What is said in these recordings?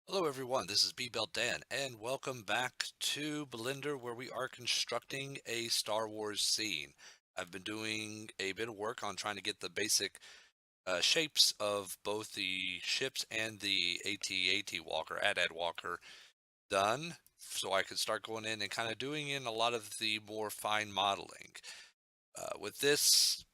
Hello everyone, this is Bbeltdan and welcome back to Blender where we are constructing a Star Wars scene. I've been doing a bit of work on trying to get the basic shapes of both the ships and the AT-AT Walker, AT-AT Walker done so I could start going in and kind of doing in a lot of the more fine modeling. With this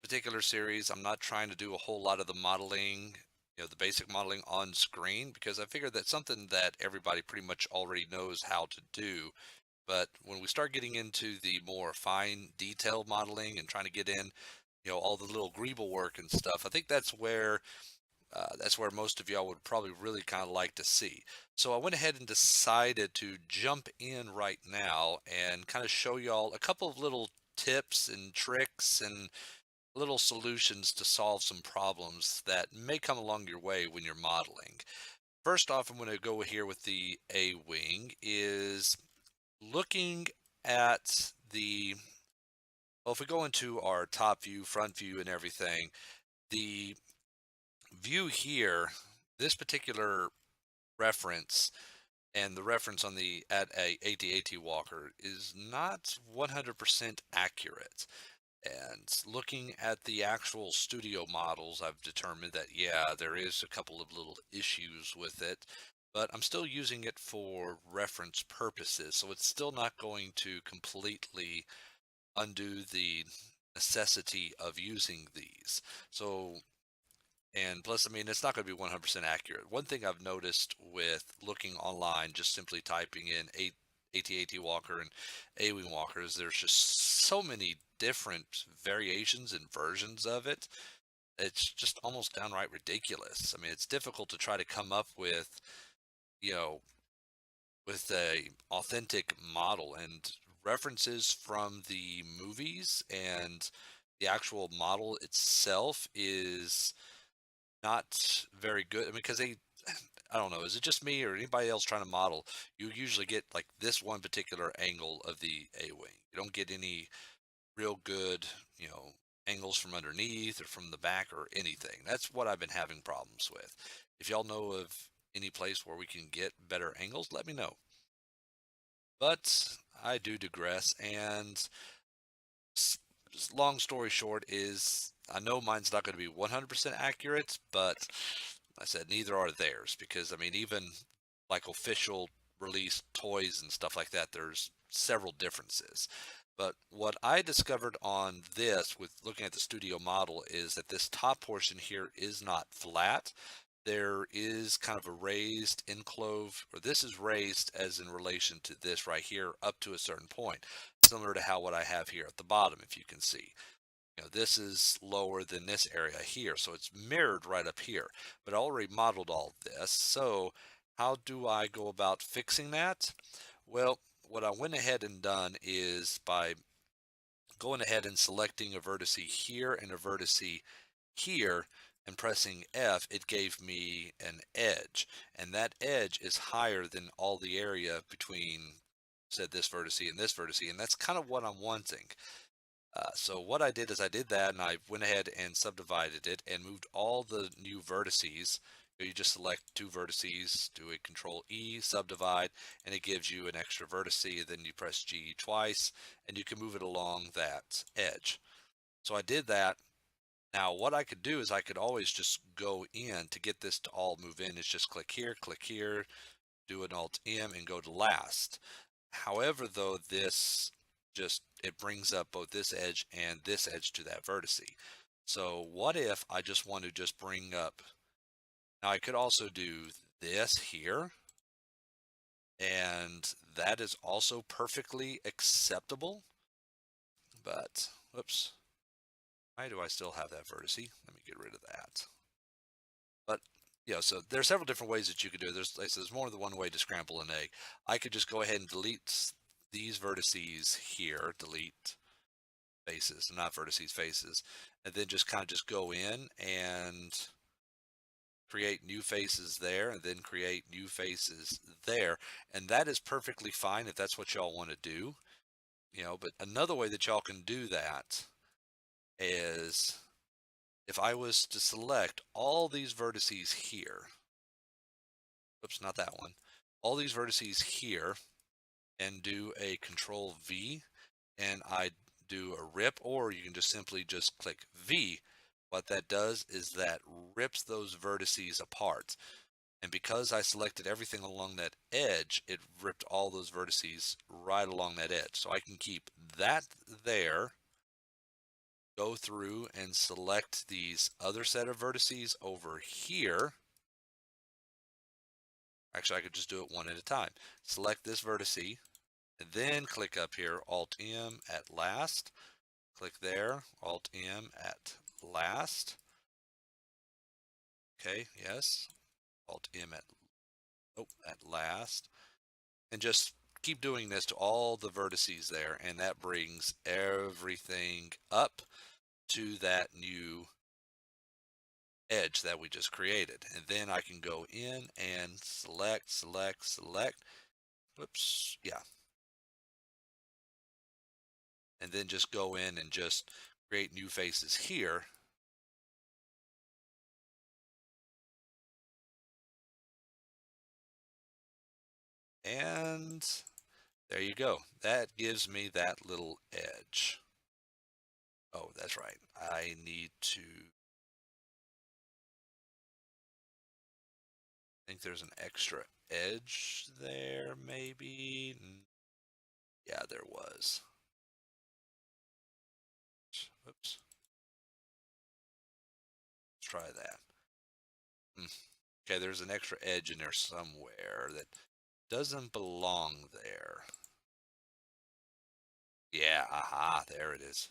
particular series, I'm not trying to do a whole lot of the modeling, the basic modeling on screen, because I figured that's something that everybody pretty much already knows how to do. But when we start getting into the more fine detailed modeling and trying to get in, all the little greeble work and stuff, I think that's where most of y'all would probably really kind of like to see. So I went ahead and decided to jump in right now and kind of show y'all a couple of little tips and tricks and little solutions to solve some problems that may come along your way when you're modeling. First off, I'm going to go here with the A wing is looking at well, if we go into our top view, front view and everything, the view here, this particular reference and the reference on the at a AT-AT Walker is not 100% accurate. And looking at the actual studio models, I've determined that, yeah, there is a couple of little issues with it, but I'm still using it for reference purposes. So it's still not going to completely undo the necessity of using these. So, and plus, I mean, it's not going to be 100% accurate. One thing I've noticed with looking online, just simply typing in AT-AT Walker and A-Wing Walker, is there's just so many different variations and versions of it. It's just almost downright ridiculous. I mean, it's difficult to try to come up you know, with a authentic model, and references from the movies and the actual model itself is not very good. I mean, because I don't know, is it just me or anybody else trying to model? You usually get like this one particular angle of the A-wing. You don't get any real good, angles from underneath or from the back or anything. That's what I've been having problems with. If y'all know of any place where we can get better angles, let me know. But I do digress, and s- long story short is I know mine's not going to be 100% accurate, but I said neither are theirs, because I mean, even like official release toys and stuff like that, there's several differences. But what I discovered on this with looking at the studio model is that this top portion here is not flat. There is kind of a raised enclove, or this is raised as in relation to this right here up to a certain point, similar to how what I have here at the bottom, if you can see. This is lower than this area here, so it's mirrored right up here. But I already modeled all this, so how do I go about fixing that? Well, what I went ahead and done is by going ahead and selecting a vertex here and a vertex here and pressing F, it gave me an edge, and that edge is higher than all the area between, said, this vertex and this vertex, and that's kind of what I'm wanting. So what I did is I did that, and I went ahead and subdivided it and moved all the new vertices. You just select two vertices, do a Control E, subdivide, and it gives you an extra vertex. Then you press G twice, and you can move it along that edge. So I did that. Now what I could do is I could always just go in to get this to all move in. It's just click here, do an Alt M, and go to last. However, though, this just, it brings up both this edge and this edge to that vertex. So what if I just want to just bring up, now I could also do this here, and that is also perfectly acceptable. But, whoops, why do I still have that vertex? Let me get rid of that. But so there's several different ways that you could do it. Like I said, there's more than one way to scramble an egg. I could just go ahead and delete these vertices here, delete faces, not vertices, faces, and then just kind of just go in and create new faces there, and then create new faces there. And that is perfectly fine if that's what y'all want to do, but another way that y'all can do that is if I was to select all these vertices here, whoops, not that one, all these vertices here and do a Control V, and I do a rip, or you can just simply just click V. What that does is that rips those vertices apart. And because I selected everything along that edge, it ripped all those vertices right along that edge. So I can keep that there, go through and select these other set of vertices over here. Actually, I could just do it one at a time. Select this vertice, and then click up here, Alt-M at last. Click there, Alt-M at last. Okay, yes, Alt-M at last. And just keep doing this to all the vertices there, and that brings everything up to that new edge that we just created. And then I can go in and select. Whoops, yeah. And then just go in and just create new faces here. And there you go. That gives me that little edge. Oh, that's right. I need to, I think there's an extra edge there, maybe. Yeah, there was. Oops. Let's try that. Okay, there's an extra edge in there somewhere that doesn't belong there. Yeah, aha, there it is.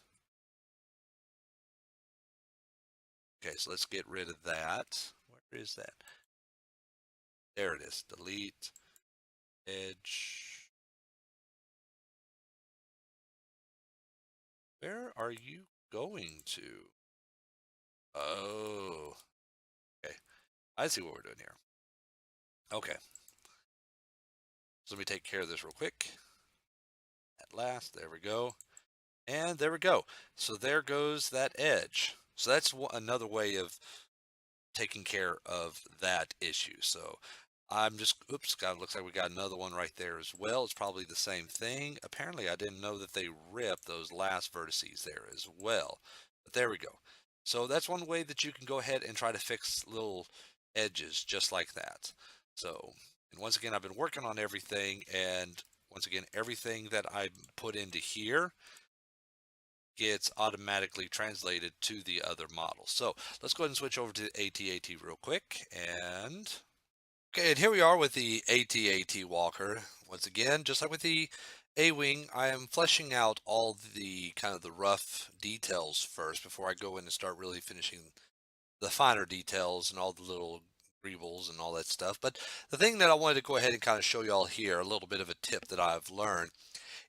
Okay, so let's get rid of that. Where is that? There it is. Delete edge. Where are you going to? Oh, okay. I see what we're doing here. Okay. So let me take care of this real quick. At last, there we go. And there we go. So there goes that edge. So that's another way of taking care of that issue. So I'm just, oops, God, looks like we got another one right there as well. It's probably the same thing. Apparently, I didn't know that they ripped those last vertices there as well. But there we go. So that's one way that you can go ahead and try to fix little edges just like that. So, and once again, I've been working on everything, and once again, everything that I put into here gets automatically translated to the other model. So let's go ahead and switch over to AT-AT real quick. And okay, and here we are with the AT-AT walker. Once again, just like with the A-wing, I am fleshing out all the kind of the rough details first before I go in and start really finishing the finer details and all the little greebles and all that stuff. But the thing that I wanted to go ahead and kind of show you all here, a little bit of a tip that I've learned,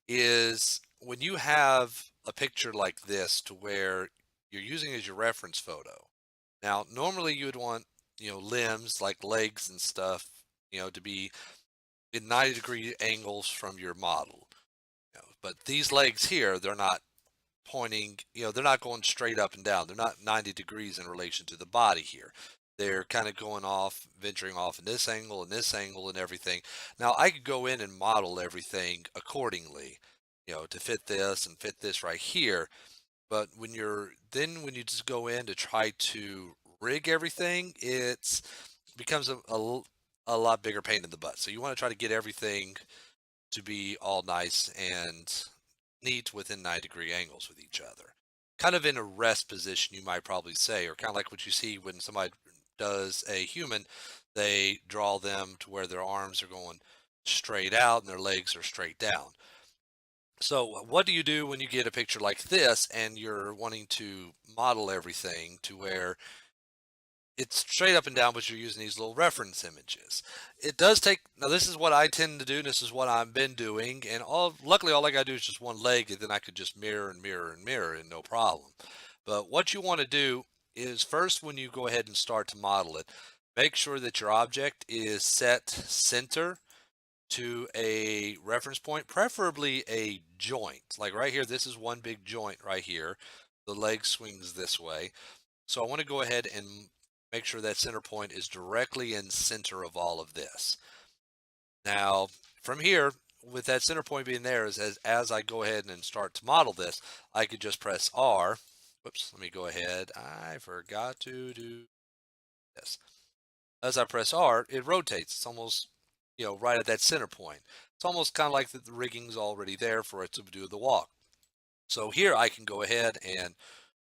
is when you have a picture like this to where you're using as your reference photo. Now, normally you would want, limbs like legs and stuff, to be in 90-degree angles from your model. But these legs here, they're not pointing, they're not going straight up and down. They're not 90 degrees in relation to the body here. They're kind of going off, venturing off in this angle and this angle and everything. Now I could go in and model everything accordingly, to fit this and fit this right here. But when you just go in to try to rig everything, becomes a lot bigger pain in the butt. So you want to try to get everything to be all nice and neat within 90-degree angles with each other. Kind of in a rest position, you might probably say, or kind of like what you see when somebody does a human, they draw them to where their arms are going straight out and their legs are straight down. So what do you do when you get a picture like this and you're wanting to model everything to where it's straight up and down, but you're using these little reference images? It does take, now this is what I tend to do, and this is what I've been doing, and luckily all I gotta do is just one leg, and then I could just mirror and mirror and mirror and no problem. But what you want to do is first, when you go ahead and start to model it, make sure that your object is set center to a reference point, preferably a joint. Like right here, this is one big joint right here. The leg swings this way. So I want to go ahead and make sure that center point is directly in center of all of this. Now, from here, with that center point being there, as I go ahead and start to model this, I could just press R. Whoops, let me go ahead. I forgot to do this. As I press R, it rotates. It's almost, right at that center point. It's almost kind of like the rigging's already there for it to do the walk. So here I can go ahead and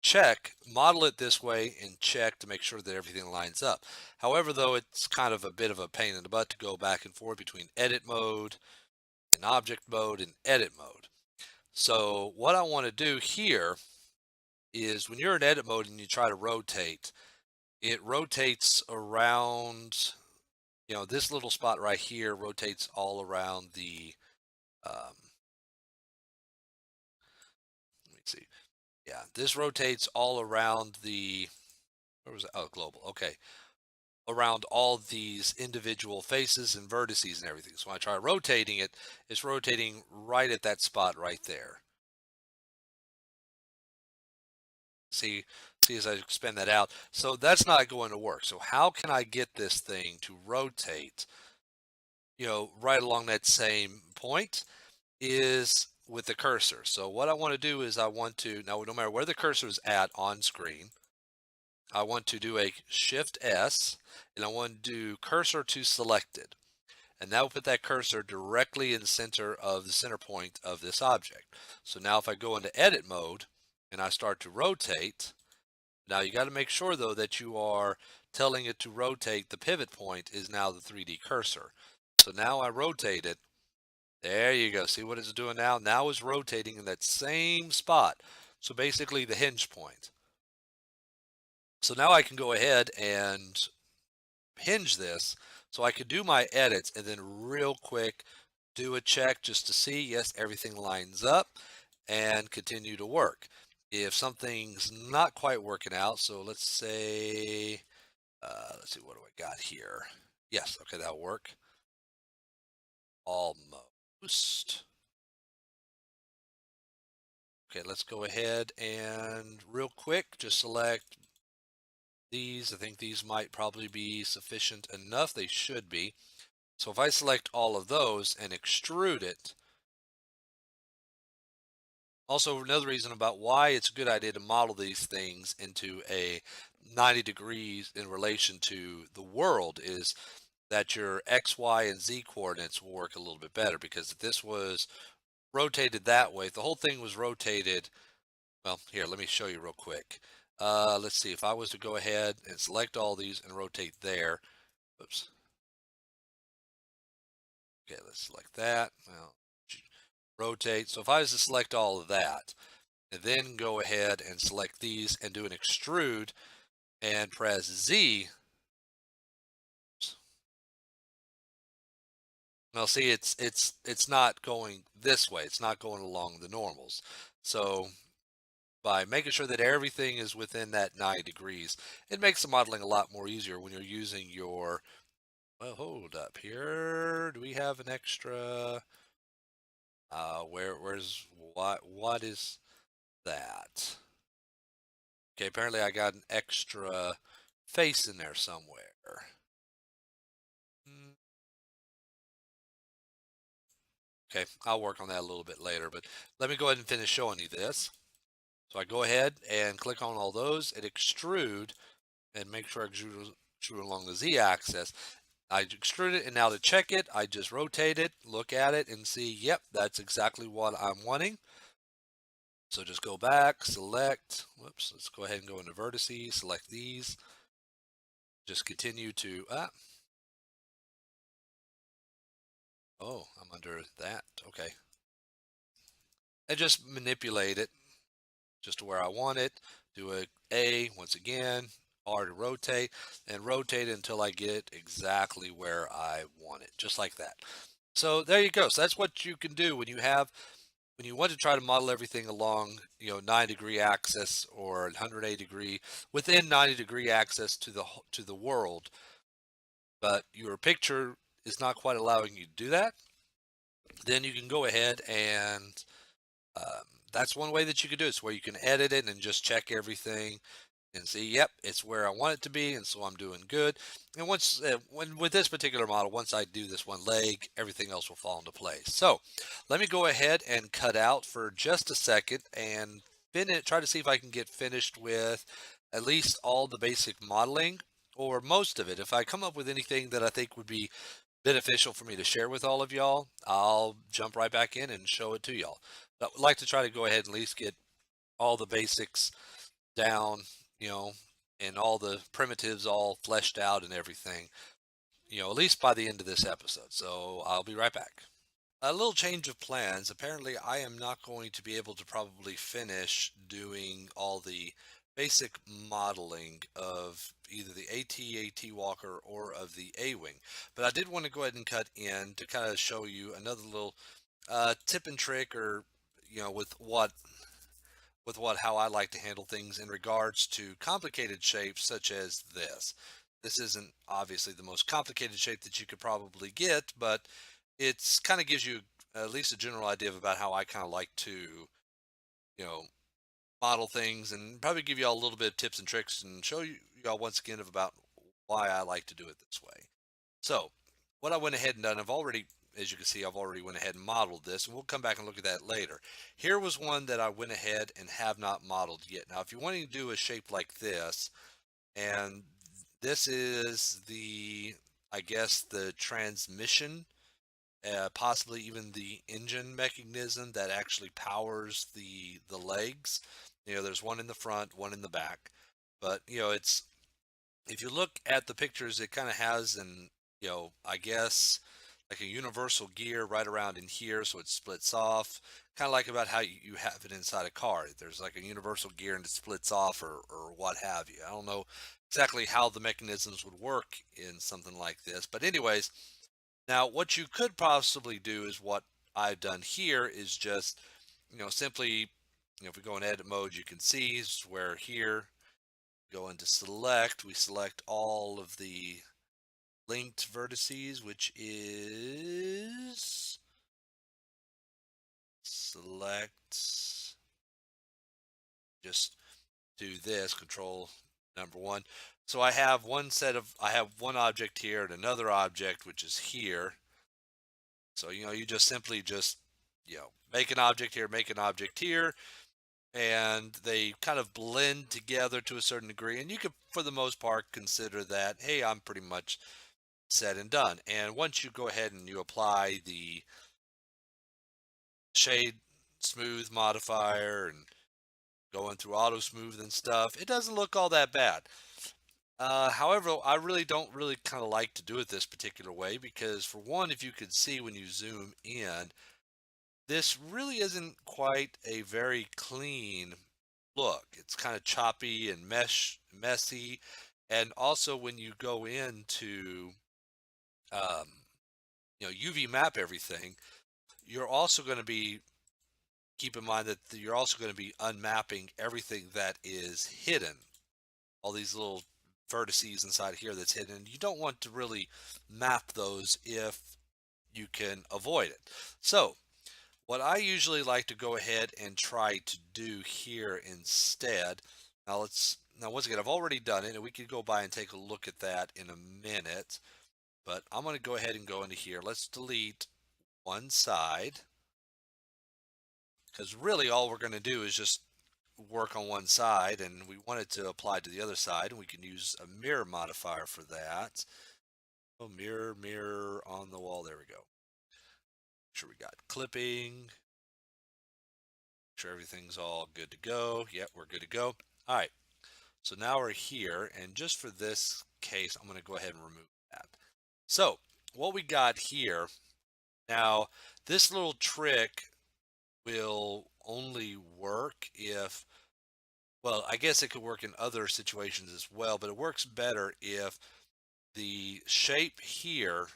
check, model it this way, and check to make sure that everything lines up. However, though, it's kind of a bit of a pain in the butt to go back and forth between edit mode and object mode and edit mode. So what I want to do here is when you're in edit mode and you try to rotate, it rotates around, this little spot right here rotates all around the, let me see. Yeah, this rotates all around the, where was it? Oh, global. Okay. Around all these individual faces and vertices and everything. So when I try rotating it, it's rotating right at that spot right there. See as I expand that out. So that's not going to work. So how can I get this thing to rotate, right along that same point is with the cursor. So what I want to do is I want to, now no matter where the cursor is at on screen, I want to do a Shift S and I want to do cursor to selected. And that will put that cursor directly in the center of the center point of this object. So now if I go into edit mode and I start to rotate, now you got to make sure though that you are telling it to rotate. The pivot point is now the 3D cursor. So now I rotate it. There you go. See what it's doing now? Now it's rotating in that same spot. So basically the hinge point. So now I can go ahead and hinge this. So I could do my edits and then real quick do a check just to see, yes, everything lines up and continue to work. If something's not quite working out, so let's say, let's see, what do I got here? Yes, okay, that'll work. Almost. Okay, let's go ahead and real quick, just select these. I think these might probably be sufficient enough. They should be. So if I select all of those and extrude it, also another reason about why it's a good idea to model these things into a 90 degrees in relation to the world is that your X, Y, and Z coordinates will work a little bit better, because if this was rotated that way, if the whole thing was rotated, well, here, let me show you real quick. Let's see, if I was to go ahead and select all these and rotate there, oops. Okay, let's select that. Well, rotate. So if I was to select all of that, and then go ahead and select these and do an extrude and press Z. Now see, it's not going this way. It's not going along the normals. So by making sure that everything is within that 90 degrees, it makes the modeling a lot more easier when you're using your, well, hold up here. Do we have an extra, where's, what is that? Okay, apparently I got an extra face in there somewhere. Hmm. Okay, I'll work on that a little bit later, but let me go ahead and finish showing you this. So I go ahead and click on all those and extrude and make sure I extrude along the Z axis. I extrude it, and now to check it, I just rotate it, look at it, and see, yep, that's exactly what I'm wanting. So just go back, select, whoops, let's go ahead and go into vertices, select these. Just continue to, oh, I'm under that, okay. And just manipulate it just to where I want it. Do a once again, R to rotate, and rotate it until I get exactly where I want it, just like that. So there you go. So that's what you can do when you want to try to model everything along, 9-degree axis or 180 degree within 90-degree axis to the world, but your picture is not quite allowing you to do that. Then you can go ahead and that's one way that you can do it. It's where you can edit it and just check everything. and see, yep, it's where I want it to be, and so I'm doing good. And when with this particular model, once I do this one leg, everything else will fall into place. So let me go ahead and cut out for just a second and try to see if I can get finished with at least all the basic modeling or most of it. If I come up with anything that I think would be beneficial for me to share with all of y'all, I'll jump right back in and show it to y'all. But I'd like to try to go ahead and at least get all the basics down, you know, and all the primitives all fleshed out and everything, at least by the end of this episode. So I'll be right back. A little change of plans. Apparently, I am not going to be able to probably finish doing all the basic modeling of either the AT Walker or of the A-Wing. But I did want to go ahead and cut in to kind of show you another little tip and trick or, with how I like to handle things in regards to complicated shapes such as this. This isn't obviously the most complicated shape that you could probably get, but it's kind of gives you at least a general idea about how I kind of like to, you know, model things and probably give you all a little bit of tips and tricks and show y'all once again about why I like to do it this way. So what I went ahead and done, as you can see, I've already went ahead and modeled this, and we'll come back and look at that later. Here was one that I went ahead and have not modeled yet. Now, if you're wanting to do a shape like this, and this is I guess, the transmission, possibly even the engine mechanism that actually powers the legs. There's one in the front, one in the back, but it's if you look at the pictures, it kind of has I guess like a universal gear right around in here, so it splits off, kind of like about how you have it inside a car. There's like a universal gear and it splits off or what have you. I don't know exactly how the mechanisms would work in something like this. But anyways, now what you could possibly do is what I've done here is just, simply, if we go in edit mode, you can see is where here go into select, we select all of the linked vertices, which is select, just do this, control number one. So I have I have one object here and another object, which is here. So, you just simply make an object here, make an object here, and they kind of blend together to a certain degree. And you could, for the most part, consider that, hey, I'm pretty much said and done. And once you go ahead and you apply the shade smooth modifier and going through auto smooth and stuff, it doesn't look all that bad. However, I really don't really kind of like to do it this particular way because, for one, if you could see when you zoom in, this really isn't quite a very clean look. It's kind of choppy and messy. And also when you go into um, UV map everything, you're also going to be keep in mind that you're also going to be unmapping everything that is hidden. All these little vertices inside here that's hidden. You don't want to really map those if you can avoid it. So what I usually like to go ahead and try to do here instead, now once again, I've already done it and we could go by and take a look at that in a minute, but I'm going to go ahead and go into here. Let's delete one side because really all we're going to do is just work on one side and we want it to apply to the other side, and we can use a mirror modifier for that. Oh, mirror on the wall. There we go. Make sure we got clipping. Make sure everything's all good to go. Yep, we're good to go. All right. So now we're here, and just for this case, I'm going to go ahead and remove that. So what we got here, now this little trick will only work if, well, I guess it could work in other situations as well, but it works better if the shape here,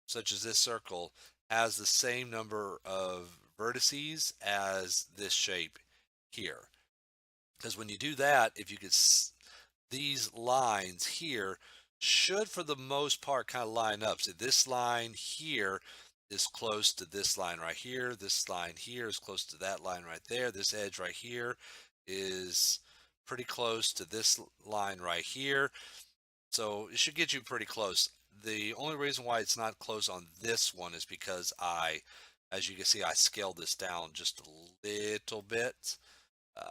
such as this circle, has the same number of vertices as this shape here. Because when you do that, if you could, these lines here should, for the most part, kind of line up. So this line here is close to this line right here. This line here is close to that line right there. This edge right here is pretty close to this line right here. So it should get you pretty close. The only reason why it's not close on this one is because as you can see, I scaled this down just a little bit.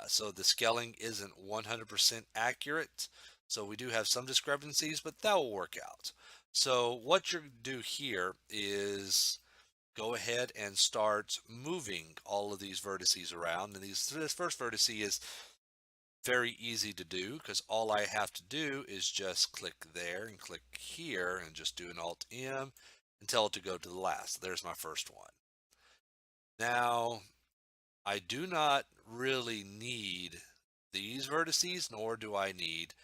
So the scaling isn't 100% accurate. So we do have some discrepancies, but that will work out. So what you're going to do here is go ahead and start moving all of these vertices around. And this first vertex is very easy to do because all I have to do is just click there and click here and just do an Alt M and tell it to go to the last. There's my first one. Now, I do not really need these vertices, nor do I need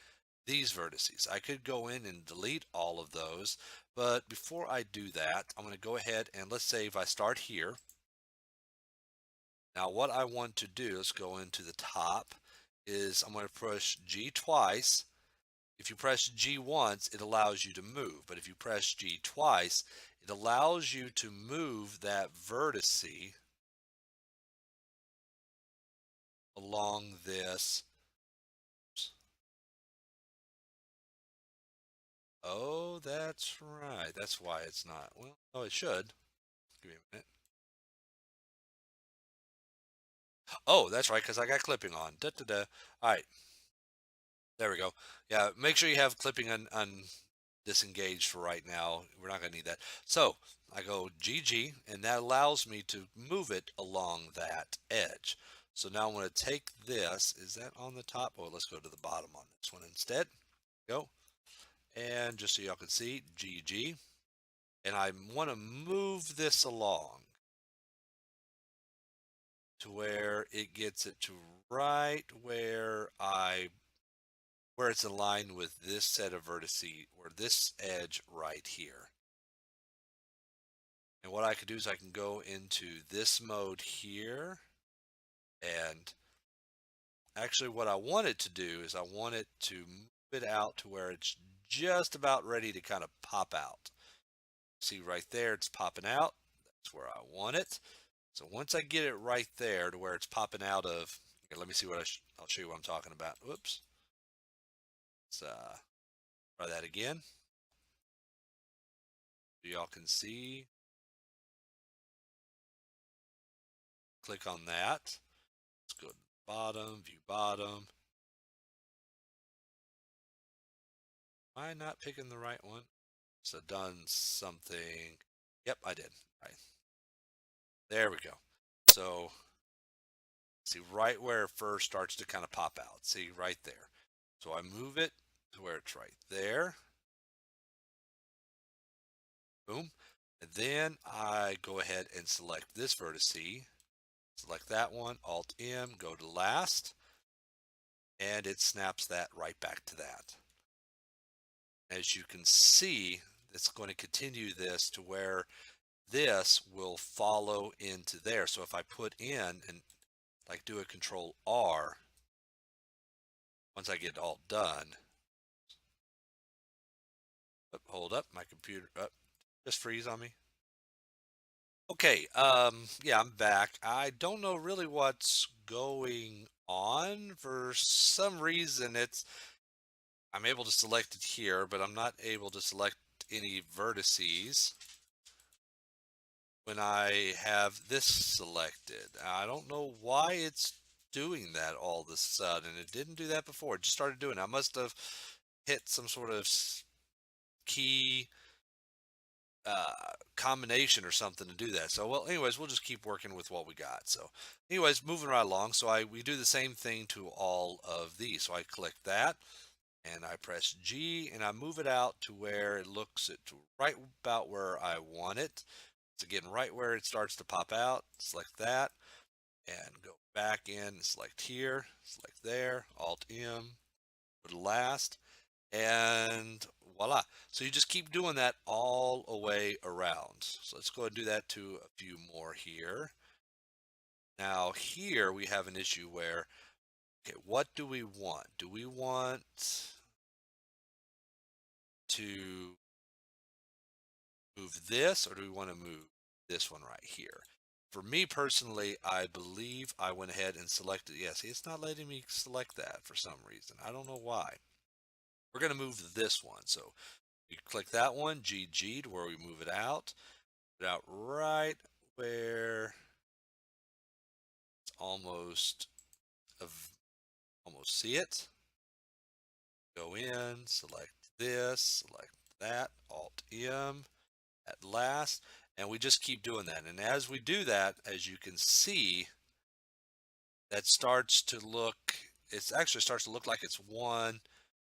these vertices. I could go in and delete all of those, but before I do that, I'm going to go ahead and let's say if I start here. Now what I want to do, let's go into the top, is I'm going to push G twice. If you press G once, it allows you to move, but if you press G twice, it allows you to move that vertex along this. Oh, that's right. That's why it's not. Well, oh, it should. Give me a minute. Oh, that's right, because I got clipping on. Da, da, da. All right, there we go. Yeah, make sure you have clipping on disengaged for right now. We're not going to need that. So I go GG, and that allows me to move it along that edge. So now I'm going to take this. Is that on the top? Oh, let's go to the bottom on this one instead. Go. And just so y'all can see, GG. And I want to move this along to where it gets it to right where it's aligned with this set of vertices or this edge right here. And what I could do is I can go into this mode here, and actually what I want it to do is I want it to move it out to where it's just about ready to kind of pop out. See right there, it's popping out. That's where I want it. So once I get it right there to where it's popping out of, okay, let me see what I'll show you what I'm talking about. Whoops. Let's try that again. So y'all can see. Click on that. Let's go to the bottom, view bottom. Am I not picking the right one? So done something. Yep, I did. Right. There we go. So see right where it first starts to kind of pop out. See right there. So I move it to where it's right there. Boom. And then I go ahead and select this vertex. Select that one, Alt M, go to last, and it snaps that right back to that. As you can see, it's going to continue this to where this will follow into there. So if I put in and like do a Control R, once I get it all done, hold up, my computer, just freeze on me. Okay, yeah, I'm back. I don't know really what's going on. For some reason, I'm able to select it here, but I'm not able to select any vertices when I have this selected. I don't know why it's doing that all of a sudden. It didn't do that before. It just started doing it. I must have hit some sort of key combination or something to do that. So, well, anyways, we'll just keep working with what we got. So, anyways, moving right along. So we do the same thing to all of these. So I click that and I press G and I move it out to where it looks at right about where I want it. It's again right where it starts to pop out. Select that and go back in. Select here, select there, Alt M, go to last, and voila. So you just keep doing that all the way around. So let's go ahead and do that to a few more here. Now here we have an issue where, okay, what do we want? Do we want to move this or do we want to move this one right here? for me personally, I believe I went ahead and selected. Yeah, see, it's not letting me select that for some reason. I don't know why. We're going to move this one. So you click that one, GG, to where we move it out. Put it out right where it's almost see it. Go in, select this, select that, Alt M at last, and we just keep doing that. And as we do that, as you can see, that starts to look, it actually starts to look like it's one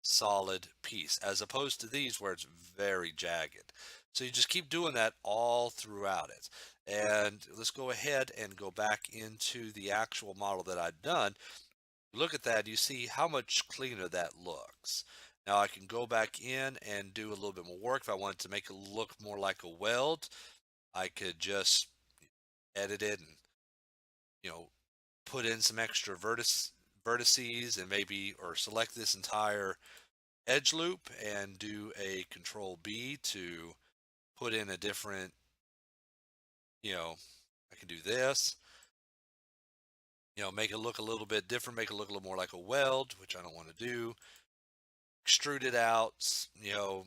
solid piece, as opposed to these where it's very jagged. So you just keep doing that all throughout it. And let's go ahead and go back into the actual model that I've done. Look at that, you see how much cleaner that looks. Now I can go back in and do a little bit more work. If I wanted to make it look more like a weld, I could just edit it and, you know, put in some extra vertices and maybe, or select this entire edge loop and do a control B to put in a different, you know, I can do this, make it look a little bit different, make it look a little more like a weld, which I don't want to do. Extrude it out, so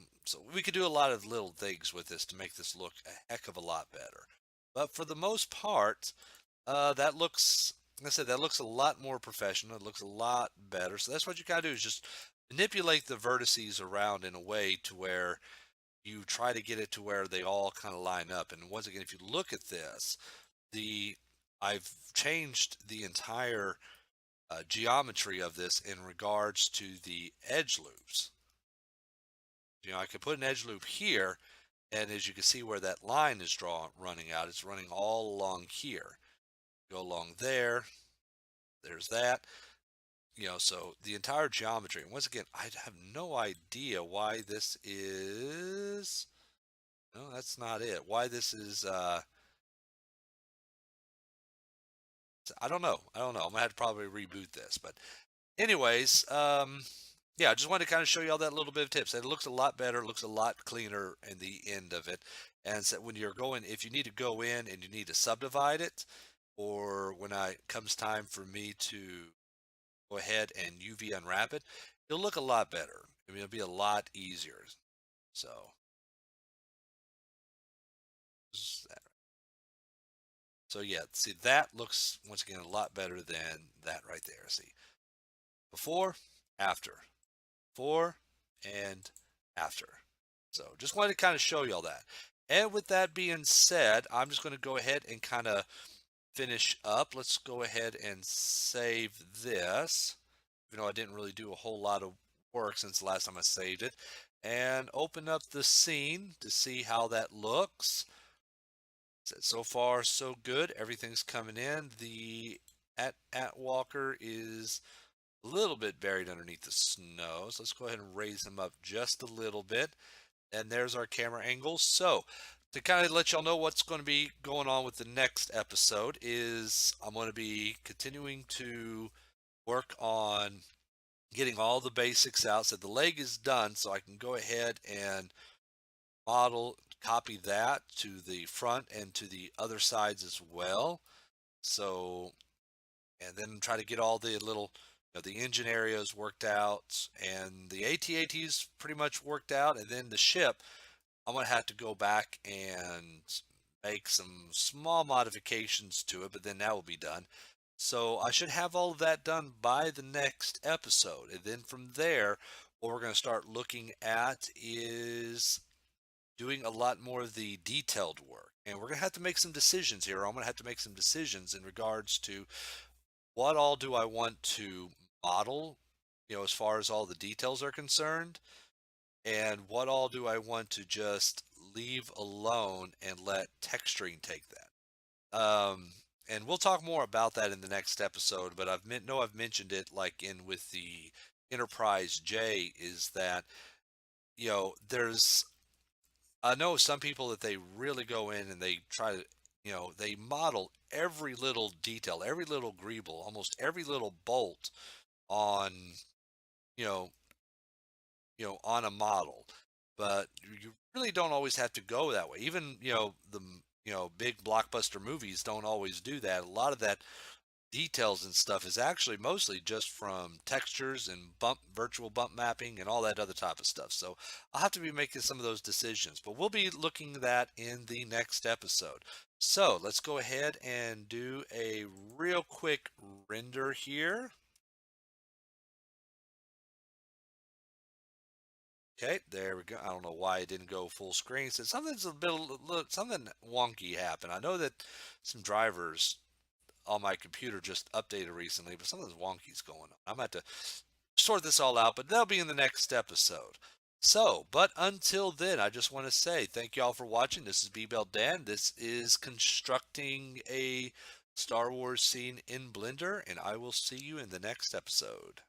we could do a lot of little things with this to make this look a heck of a lot better. But for the most part, that looks, like I said, that looks a lot more professional. It looks a lot better. So that's what you gotta do, is just manipulate the vertices around in a way to where you try to get it to where they all kind of line up. And once again, if you look at this, the I've changed the entire geometry of this in regards to the edge loops. I could put an edge loop here, and as you can see where that line is running out, it's running all along here. Go along there, there's that. So the entire geometry. And once again, I have no idea why this is. No, that's not it. Why this is, I don't know. I'm gonna have to probably reboot this. But anyways, yeah, I just wanted to kind of show you all that little bit of tips. It looks a lot better, it looks a lot cleaner in the end of it. And so when you're going, if you need to go in and you need to subdivide it, or when it comes time for me to go ahead and UV unwrap it, it'll look a lot better. I mean, it'll be a lot easier. So, so yeah, see, that looks, once again, a lot better than that right there. See, before, after, before, and after. So just wanted to kind of show you all that. And with that being said, I'm just going to go ahead and kind of finish up. Let's go ahead and save this, even though I didn't really do a whole lot of work since the last time I saved it, and open up the scene to see how that looks. So far, so good. Everything's coming in. The at Walker is a little bit buried underneath the snow. So let's go ahead and raise him up just a little bit. And there's our camera angle. So to kind of let y'all know what's going to be going on with the next episode is I'm going to be continuing to work on getting all the basics out. So the leg is done, so I can go ahead and model, copy that to the front and to the other sides as well. So, and then try to get all the little, the engine areas worked out, and the AT-AT is pretty much worked out, and then the ship, I'm going to have to go back and make some small modifications to it, but then that will be done. So I should have all of that done by the next episode. And then from there, what we're going to start looking at is doing a lot more of the detailed work. And we're going to have to make some decisions here. I'm going to have to make some decisions in regards to what all do I want to model, as far as all the details are concerned, and what all do I want to just leave alone and let texturing take that. And we'll talk more about that in the next episode, but I've mentioned it, like in with the Enterprise J, is that, there's, I know some people that they really go in and they try to, they model every little detail, every little greeble, almost every little bolt on, you know, on a model. But you really don't always have to go that way. Even, the big blockbuster movies don't always do that. A lot of that details and stuff is actually mostly just from textures and virtual bump mapping and all that other type of stuff. So I'll have to be making some of those decisions, but we'll be looking at that in the next episode. So let's go ahead and do a real quick render here. Okay, there we go. I don't know why it didn't go full screen. So something's a bit, something wonky happened. I know that some drivers on my computer just updated recently, but something's wonky's going on. I'm going to have to sort this all out, but that'll be in the next episode. So, but until then, I just want to say thank you all for watching. This is Bbeltdan. This is constructing a Star Wars scene in Blender, and I will see you in the next episode.